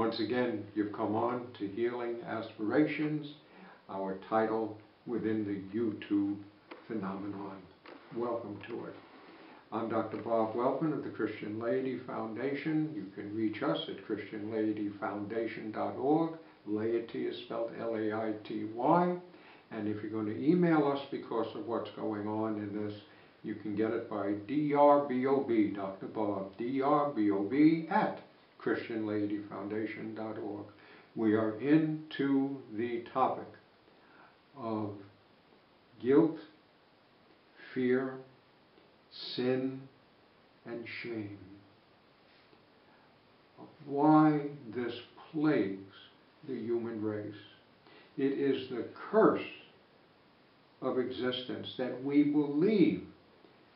once again, you've come on to Healing Aspirations, our title within the YouTube phenomenon. Welcome to it. I'm Dr. Bob Wellman of the Christian Laity Foundation. You can reach us at christianlaityfoundation.org. Laity is spelled L-A-I-T-Y. And if you're going to email us because of what's going on in this, you can get it by drbob, Dr. Bob, drbob at christianlaityfoundation.org. We are into the topic of guilt, fear, sin, and shame. Why this plagues the human race. It is the curse of existence that we believe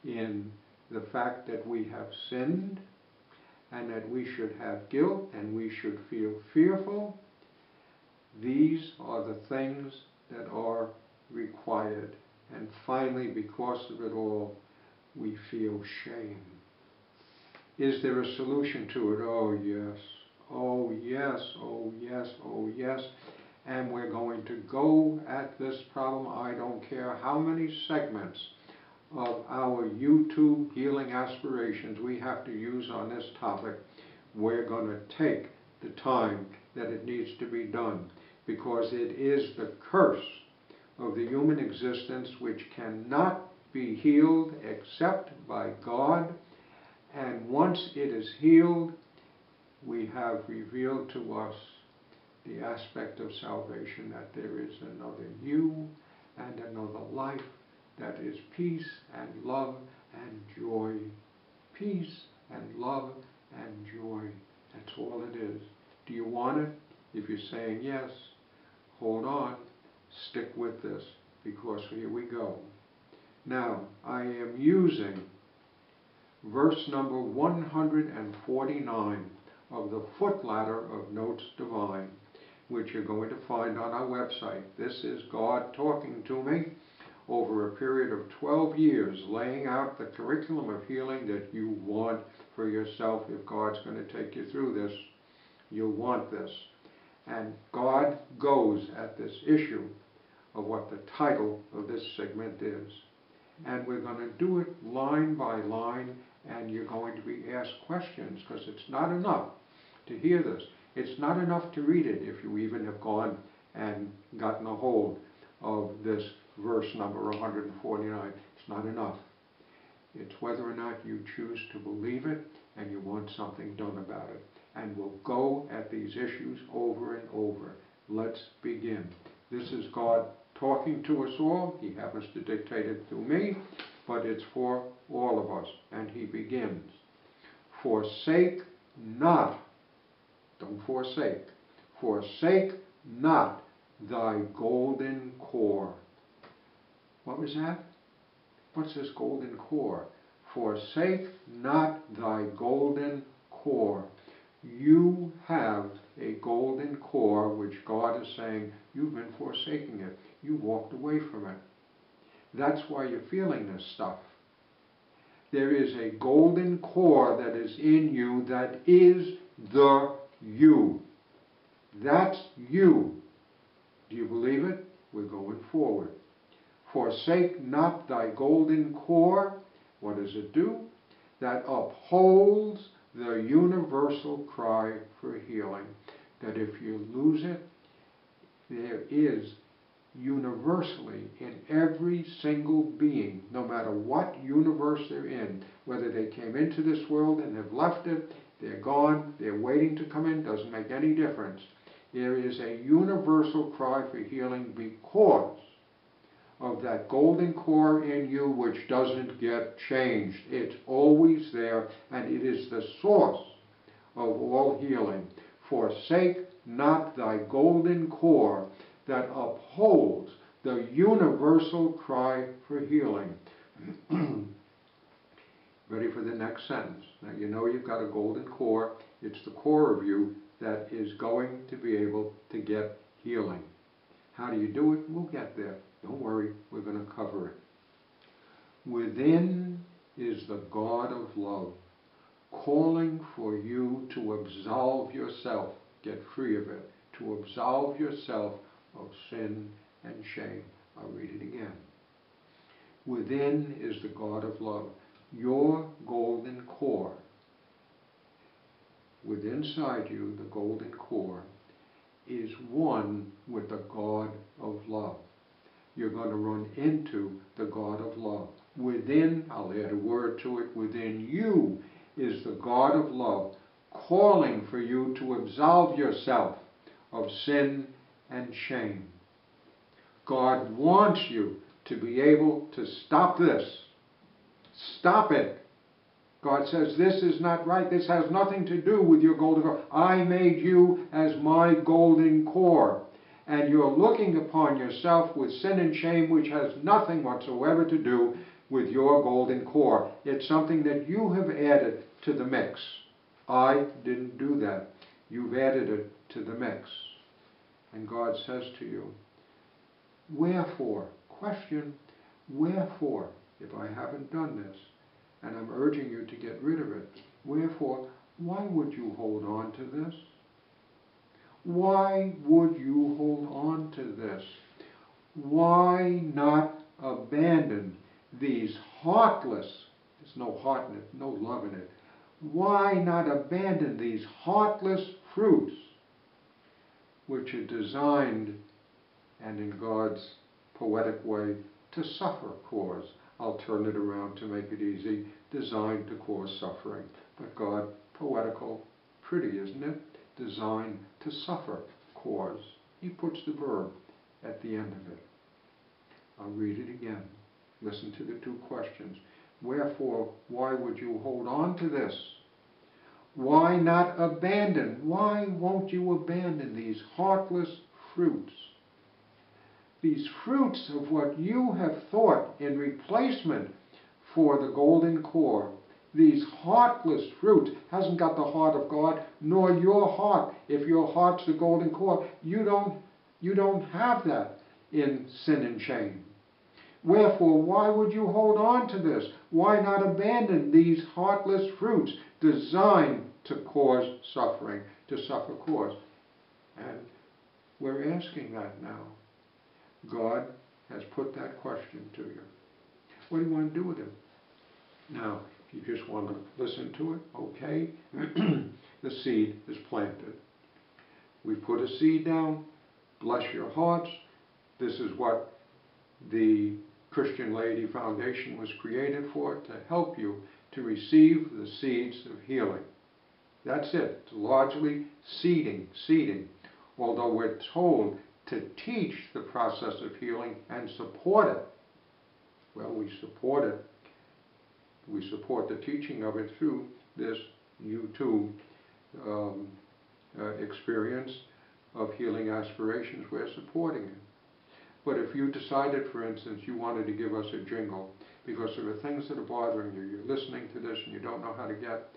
in the fact that we have sinned and that we should have guilt and we should feel fearful. These are the things that are required. And finally, because of it all, we feel shame. Is there a solution to it? Oh yes, oh yes, oh yes, oh yes. And we're going to go at this problem. I don't care how many segments of our YouTube Healing Aspirations we have to use on this topic. We're going to take the time that it needs to be done, because it is the curse of the human existence which cannot be healed except by God. And once it is healed, we have revealed to us the aspect of salvation, that there is another you and another life that is peace and love and joy. Peace and love and joy. That's all it is. Do you want it? If you're saying yes, hold on, stick with this, because here we go. Now, I am using verse number 149 of the Footladder of Notes Divine, which you're going to find on our website. This is God talking to me over a period of 12 years, laying out the curriculum of healing that you want for yourself. If God's going to take you through this, you'll want this. And God goes at this issue of what the title of this segment is. And we're going to do it line by line, and you're going to be asked questions, because it's not enough to hear this. It's not enough to read it if you even have gone and gotten a hold of this verse number 149. It's not enough. It's whether or not you choose to believe it and you want something done about it. And we'll go at these issues over and over. Let's begin. This is God talking to us all. He happens to dictate it through me, but it's for all of us. And he begins. Forsake not. Don't forsake. Forsake not thy golden core. What was that? What's this golden core? Forsake not thy golden core. You have a golden core which God is saying, you've been forsaking it. You walked away from it. That's why you're feeling this stuff. There is a golden core that is in you that is the you. That's you. Do you believe it? We're going forward. Forsake not thy golden core. What does it do? That upholds the universal cry for healing. That if you lose it, there is universally in every single being, no matter what universe they're in, whether they came into this world and have left it, they're gone, they're waiting to come in, doesn't make any difference. There is a universal cry for healing because of that golden core in you which doesn't get changed. It's always there, and it is the source of all healing. Forsake not thy golden core that upholds the universal cry for healing. Ready for the next sentence. Now you know you've got a golden core. It's the core of you that is going to be able to get healing. How do you do it? We'll get there. Don't worry, we're going to cover it. Within is the God of love, calling for you to absolve yourself get free of it, to absolve yourself of sin and shame. I'll read it again. Within is the God of love, your golden core. Within inside you, the golden core is one with the God of love. You're going to run into the God of love. Within, I'll add a word to it, within you is the God of love, calling for you to absolve yourself of sin and shame. God wants you to be able to stop this. Stop it. God says, this is not right. This has nothing to do with your golden core. I made you as my golden core. And you're looking upon yourself with sin and shame, which has nothing whatsoever to do with your golden core. It's something that you have added to the mix. I didn't do that. You've added it to the mix. And God says to you, wherefore, question, wherefore, if I haven't done this, and I'm urging you to get rid of it, wherefore, why would you hold on to this? Why would you hold on to this? Why not abandon these heartless, there's no heart in it, no love in it, why not abandon these heartless fruits which are designed, and in God's poetic way, to suffer cause? I'll turn it around to make it easy, designed to cause suffering. But God, poetical, pretty, isn't it? Designed to suffer cause. He puts the verb at the end of it. I'll read it again. Listen to the two questions. Wherefore, why would you hold on to this? Why not abandon? Why won't you abandon these heartless fruits? These fruits of what you have thought in replacement for the golden core. These heartless fruits hasn't got the heart of God, nor your heart. If your heart's the golden core, you don't have that in sin and shame. Wherefore, why would you hold on to this? Why not abandon these heartless fruits designed to cause suffering, to suffer cause? And we're asking that now. God has put that question to you. What do you want to do with it? Now, if you just want to listen to it, okay. The seed is planted. We put a seed down. Bless your hearts. This is what the Christian Laity Foundation was created for, to help you to receive the seeds of healing. That's it. It's largely seeding. Although we're told to teach the process of healing and support it. Well, we support it. We support the teaching of it through this YouTube experience of Healing Aspirations. We're supporting it. But if you decided, for instance, you wanted to give us a jingle because there are things that are bothering you, you're listening to this and you don't know how to get,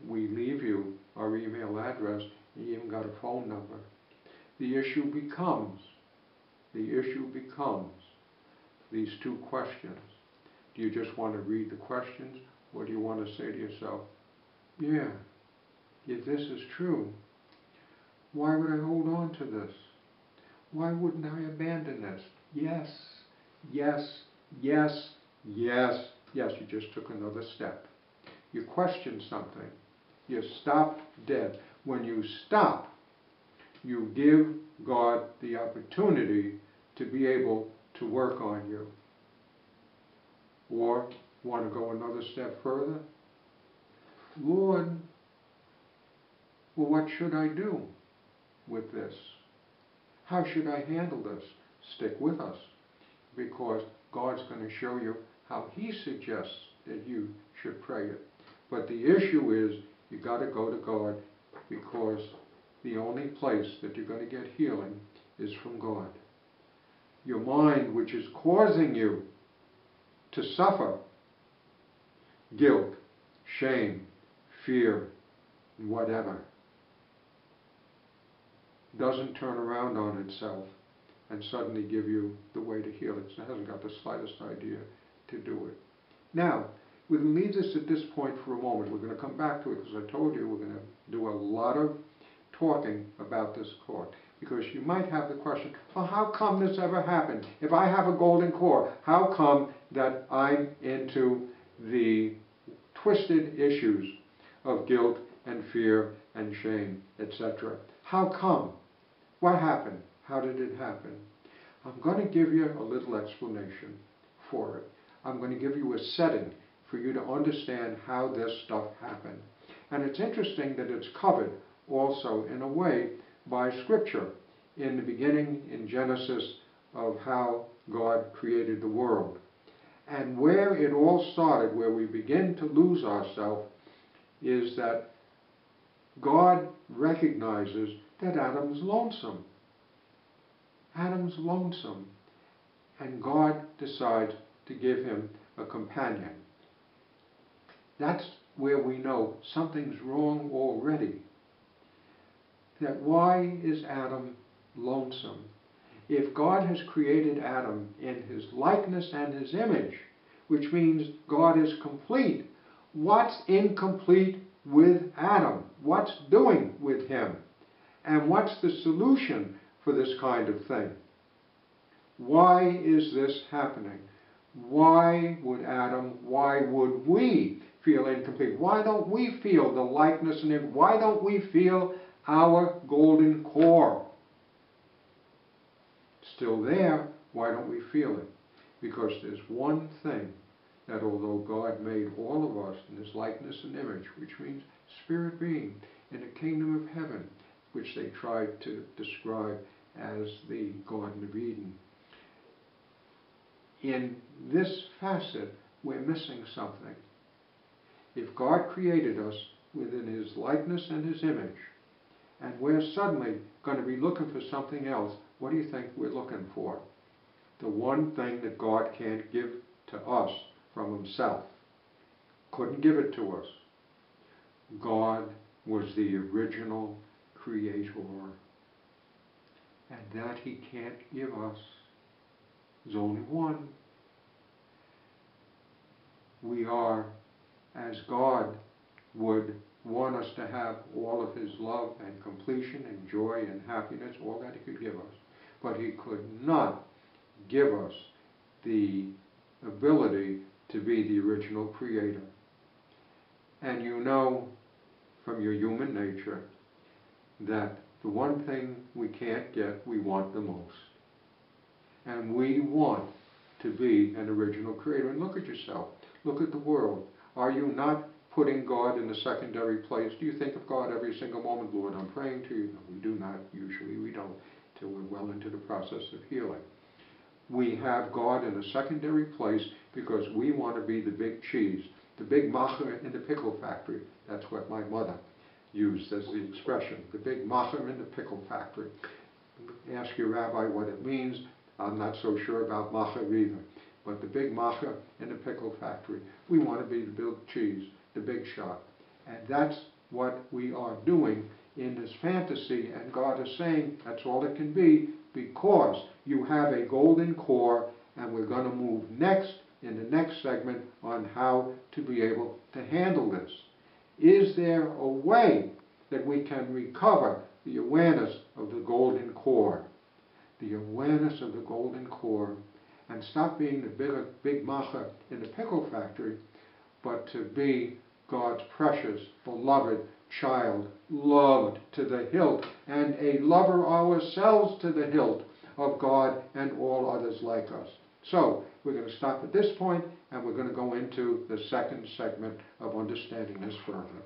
we leave you our email address, and you even got a phone number. The issue becomes these two questions. Do you just want to read the questions, or do you want to say to yourself, yeah, if this is true, why would I hold on to this? Why wouldn't I abandon this? Yes, yes, yes, yes, yes. You just took another step. You question something. You stop dead. When you stop, you give God the opportunity to be able to work on you. Or want to go another step further? Lord, well, what should I do with this? How should I handle this? Stick with us, because God's going to show you how He suggests that you should pray it. But the issue is, you've got to go to God, because the only place that you're going to get healing is from God. Your mind, which is causing you to suffer guilt, shame, fear, whatever, doesn't turn around on itself and suddenly give you the way to heal it. It hasn't got the slightest idea to do it. Now, we're going to leave this at this point for a moment. We're going to come back to it because I told you we're going to do a lot of talking about this core. Because you might have the question, well, how come this ever happened? If I have a golden core, how come that I'm into the twisted issues of guilt and fear and shame, etc.? How come? What happened? How did it happen? I'm going to give you a little explanation for it. I'm going to give you a setting for you to understand how this stuff happened. And it's interesting that it's covered also in a way by Scripture in the beginning in Genesis of how God created the world. And where it all started, where we begin to lose ourselves, is that God recognizes that Adam's lonesome. Adam's lonesome. And God decides to give him a companion. That's where we know something's wrong already. That why is Adam lonesome? If God has created Adam in his likeness and his image, which means God is complete, what's incomplete with Adam? What's doing with him? And what's the solution for this kind of thing? Why is this happening? Why would Adam, why would we feel incomplete? Why don't we feel the likeness and image? Why don't we feel our golden core? Still there, why don't we feel it? Because there's one thing that although God made all of us in his likeness and image, which means spirit being in the kingdom of heaven, which they tried to describe as the Garden of Eden. In this facet, we're missing something. If God created us within his likeness and his image, and we're suddenly going to be looking for something else, what do you think we're looking for? The one thing that God can't give to us from himself. Couldn't give it to us. God was the original creator. And that he can't give us. There's only one. We are, as God would want us to have all of his love and completion and joy and happiness, all that he could give us. But he could not give us the ability to be the original creator. And you know from your human nature that the one thing we can't get, we want the most. And we want to be an original creator. And look at yourself. Look at the world. Are you not putting God in a secondary place? Do you think of God every single moment? Lord, I'm praying to you. No, we do not. Usually we don't, till we're well into the process of healing. We have God in a secondary place because we want to be the big cheese, the big macher in the pickle factory. That's what my mother used as the expression, the big macher in the pickle factory. Ask your rabbi what it means. I'm not so sure about macher either. But the big macher in the pickle factory. We want to be the big cheese, the big shot. And that's what we are doing in this fantasy. And God is saying that's all it can be because you have a golden core, and we're going to move next in the next segment on how to be able to handle this. Is there a way that we can recover the awareness of the golden core? The awareness of the golden core, and stop being the big macher in the pickle factory, but to be God's precious, beloved child, loved to the hilt, and a lover ourselves to the hilt of God and all others like us. So, we're going to stop at this point, and we're going to go into the second segment of understanding this further.